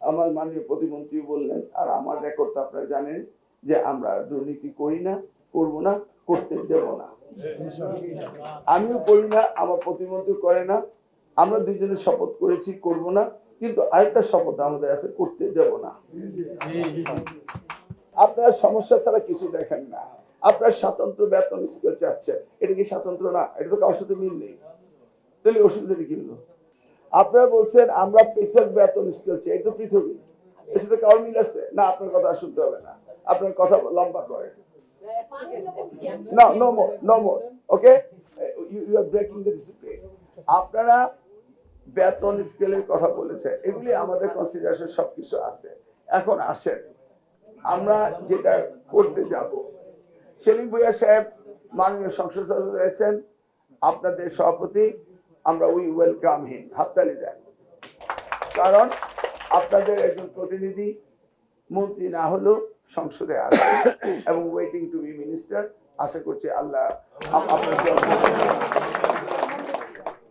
আমার মাননীয় প্রতিমন্ত্রী বললেন, আর আমার রেকর্ড তো আপনারা জানেন যে আমরা দুর্নীতি করি না, করব না, করতে দেব না। আমিও করি না, আমার প্রতিমন্ত্রী করে না। আমরা দুইজনে শপথ করেছি করব না, কিন্তু আরেকটা শপথ আমাদের আছে, করতে দেব না। আপনার সমস্যা ছাড়া কিছু দেখেন না। আপনার স্বাতন্ত্র বেতন স্কেল চাচ্ছে, এটা কি স্বাতন্ত্র না? এটা তো কারোর সাথে মিল নেই, তাহলে অসুবিধা কি হলো? আপনারা বলছেন আমরা পৃথক বেতন স্কেল চাই, এটা পৃথকই, এর সাথে কারোর মিল আছে না? আপনার কথা শুনতে হবে না, আপনার কথা লম্বা করে না। No more okay, you are breaking the discipline. আপনারা বেতন স্কেলের কথা বলেছে, এগুলি আমাদের কনসিডারেশন সবকিছু আছে। এখন আসেন আমরা যেটা করতে যাব। সেলিম ভুঁইয়া সাহেব মাননীয় সংসদ সদস্য হয়েছেন, আপনাদের সভাপতি, আমরা উই ওয়েলকাম হিম, হাততালি দেন। কারণ আপনাদের একজন প্রতিনিধি মন্ত্রী না হলেও সংসদে আছে এবং ওয়েটিং টু বি মিনিস্টার। আশা করছি আল্লাহ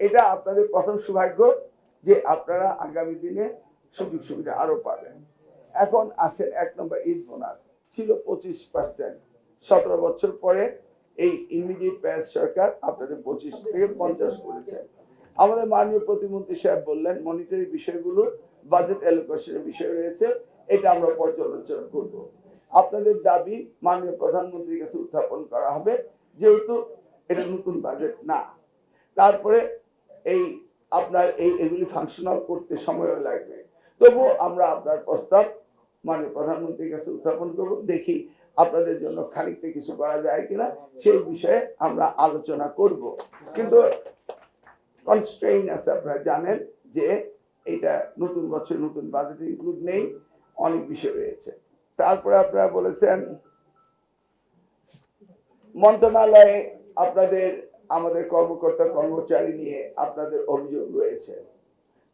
এটা আপনাদের প্রথম সৌভাগ্য যে আপনারা আগামী দিনে সুযোগ সুবিধা আরো পাবেন। এখন আসেন 1 নম্বর ঈদ বোনাস ছিল 25%। 17 বছর পরে এই ইমিডিয়েট প্যাস সরকার আপনাদের 25 থেকে 50 করেছে। আমাদের মাননীয় প্রতিমন্ত্রী সাহেব বললেন মনিটারি বিষয়গুলো বাজেট অ্যালোকেশনের বিষয় রয়েছে, এটা আমরা পর্যালোচনা করব। আপনাদের দাবি মাননীয় প্রধানমন্ত্রীর কাছে উত্থাপন করা হবে, যেহেতু এটা নতুন বাজেট না। তারপরে এই আপনার এগুলি ফাংশনাল করতে সময় লাগবে, তবু আমরা আপনার প্রস্তাব মাননীয় প্রধানমন্ত্রীর কাছে উত্থাপন করব। দেখি আপনাদের জন্য খানিকটা কিছু করা যায় কিনা, সেই বিষয়ে আমরা আলোচনা করব। কিন্তু কনস্ট্রেইন আছে, আপনারা জানেন যে এটা নতুন বছর নতুন বাজেটে ইনক্লুড নেই, অনেক বিষয় রয়েছে। তারপরে আপনারা বলেছেন মন্ত্রণালয়ে আপনাদের আমাদের কর্মকর্তা কর্মচারী নিয়ে আপনাদের অভিযোগ রয়েছে।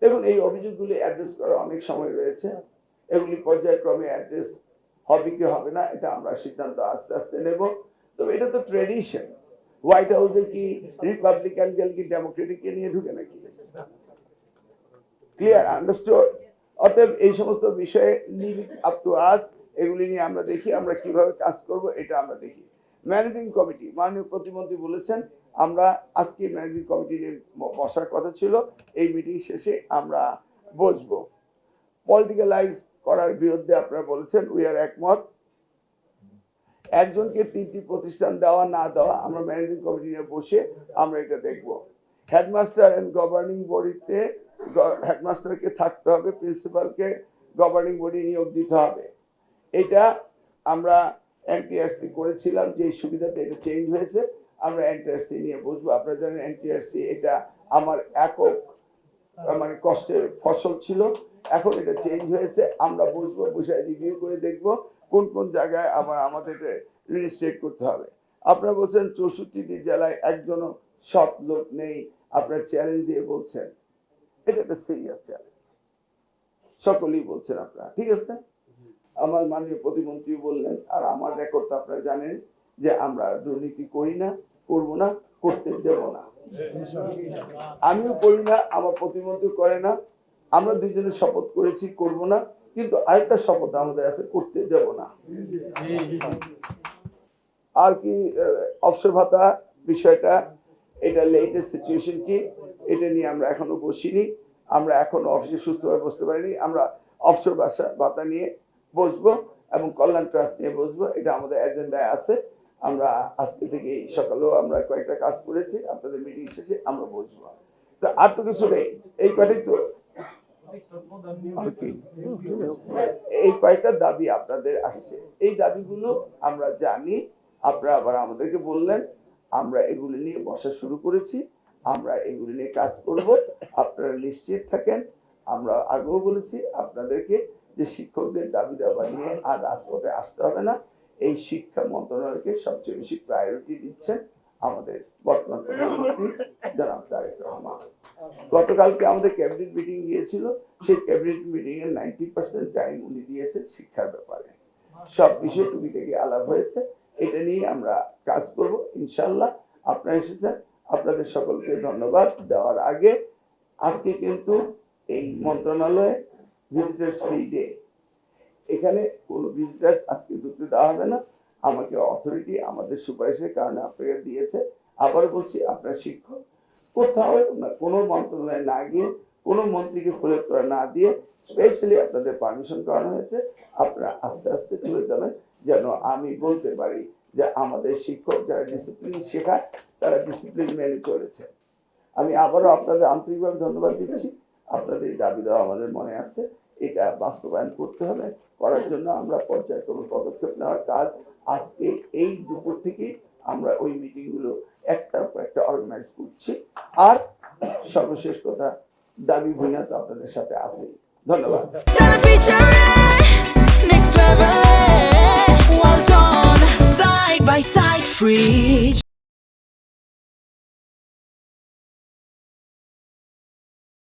দেখুন, এই অভিযোগগুলি অ্যাড্রেস করা অনেক সময় রয়েছে, এগুলি পর্যায়ক্রমে অ্যাড্রেস হবে কি হবে না এটা আমরা সিদ্ধান্ত আস্তে আস্তে নেব। তবে এটা তো ট্রেডিশন, হোয়াইট হাউসে কি রিপাবলিকান গেল কি ডেমোক্রেটিককে নিয়ে ঢুকে নাকি? Clear, understood? অতএব এই সমস্ত বিষয়ে leave it up to us, এগুলি নিয়ে আমরা দেখি আমরা কিভাবে কাজ করব, এটা আমরা দেখি। ম্যানেজিং কমিটি, মাননীয় প্রতিমন্ত্রী বলেছেন আমরা আজকে ম্যানেজিং কমিটি নিয়ে বসার কথা ছিল, এই মিটিং শেষে আমরা বসবো। পলিটিক্যালাইজ করার বিরুদ্ধে আপনারা বলেছেন, উই আর একমত। একজনকে 3টি প্রতিষ্ঠান দেওয়া না দেওয়া আমরা ম্যানেজিং কমিটি নিয়ে বসে আমরা এটা দেখব। হেডমাস্টার এন্ড গভর্নিং বডিতে হেডমাস্টারকে থাকতে হবে, প্রিন্সিপালকে গভর্নিং বডি নিয়োগ দিতে হবে। এটা আমরা এনটিআরসি করেছিলাম, যে সুবিধাতে এটা চেঞ্জ হয়েছে, আমরা এনটিআরসি নিয়ে বসবো। আপনারা জানেন এনটিআরসি এটা আমার একক মানে কষ্টের ফসল ছিল, এখন এটা চেঞ্জ হয়েছে। আমরা বসবো, বসে রিভিউ করে দেখব কোন কোন জায়গায় আবার আমাদের রিস্ট্রিক্ট করতে হবে। আপনারা বলছেন 64টি জেলায় একজনও সৎ লোক নেই, আপনার চ্যালেঞ্জ দিয়ে বলছেন, এটা একটা সিরিয়াস চ্যালেঞ্জ, সকলেই বলছেন আপনারা, ঠিক আছে। আমার মাননীয় প্রতিমন্ত্রী বললেন, আর আমার রেকর্ড তো আপনারা জানেন যে আমরা দুর্নীতি করি না, করব না, করতে দেব না। আমিও করি না, আমার প্রতিমন্ত্রী করে না। আমরা দুইজনে শপথ করেছি করব না, কিন্তু আরেকটা শপথ আমাদের আছে, করতে দেব না। আর কি অবসর ভাতা বিষয়টা, এটা লেটেস্ট সিচুয়েশন কি, এটা নিয়ে আমরা এখনো বসিনি, আমরা এখনো অফিসে সুস্থভাবে বসতে পারিনি। আমরা অবসর ভাতা নিয়ে বসবো এবং কল্যাণ ট্রাস্ট নিয়ে বসবো, এটা আমাদের এজেন্ডায় আছে। আমরা আজকে থেকে সকালেও আমরা কয়েকটা কাজ করেছি, আপনাদের মিটিং শেষে আমরা বসবো। তো আর তো কিছু নেই, এই কয়টাই তো, এই কয়েকটা দাবি আপনাদের আসছে, এই দাবিগুলো আমরা জানি। আপনারা আবার আমাদেরকে বললেন, আমরা এগুলি নিয়ে বসা শুরু করেছি, আমরা এগুলি নিয়ে কাজ করব, আপনারা নিশ্চিত থাকেন। আমরা আগেও বলেছি আপনাদেরকে যে শিক্ষকদের দাবি দাবা নিয়ে আর রাজপথে আসতে হবে না। এই শিক্ষা মন্ত্রণালয়কে সবচেয়ে বেশি প্রায়োরিটি দিচ্ছেন আমাদের বর্তমান প্রধানমন্ত্রী জনাব তারেক রহমান। গতকালকে আমাদের ক্যাবিনেট মিটিং গিয়েছিল, সেই ক্যাবিনেট মিটিং এর 90% টাইম উনি দিয়েছেন শিক্ষার ব্যাপারে, সব বিষয়ে টুকিটাকি আলাপ হয়েছে, এটা নিয়ে আমরা কাজ করব ইনশাল্লাহ। আপনারা এসেছেন, আপনাদের সকলকে ধন্যবাদ দেওয়ার আগে আজকে কিন্তু এই মন্ত্রণালয়ে ভিজিটার্স ফ্রি ডে। এখানে কোনো ভিজিটার্স আজকে ঢুকতে দেওয়া হবে না। আমাকে অথরিটি আমাদের সুপারিশের কারণে আপনাকে দিয়েছে। আবার বলছি, আপনার শিক্ষক কোথাও না কোনো মন্ত্রণালয়ে না গিয়ে, কোনো মন্ত্রীকে ফোন করে না দিয়ে স্পেশালি আপনাদের পারমিশন করানো হয়েছে। আপনারা আস্তে আস্তে চলে যাবেন, যেন আমি বলতে পারি যে আমাদের শিক্ষক যারা ডিসিপ্লিন শেখায় তারা ডিসিপ্লিন মেনে চলেছে। আমি আবারও আপনাদের আন্তরিকভাবে ধন্যবাদ দিচ্ছি। আপনাদের এই দাবি দেওয়া আমাদের মনে আছে, এটা বাস্তবায়ন করতে হবে। করার জন্য আমরা পর্যায়ক্রমে পদক্ষেপ নেওয়ার কাজ আজকে এই দুপুর থেকে আমরা ওই মিটিংগুলো একটার পর একটা অর্গানাইজ করছি। আর সর্বশেষ কথা, দাবি ভূমিকা তো আপনাদের সাথে আছে। ধন্যবাদ। Next level, well done, side by side, free.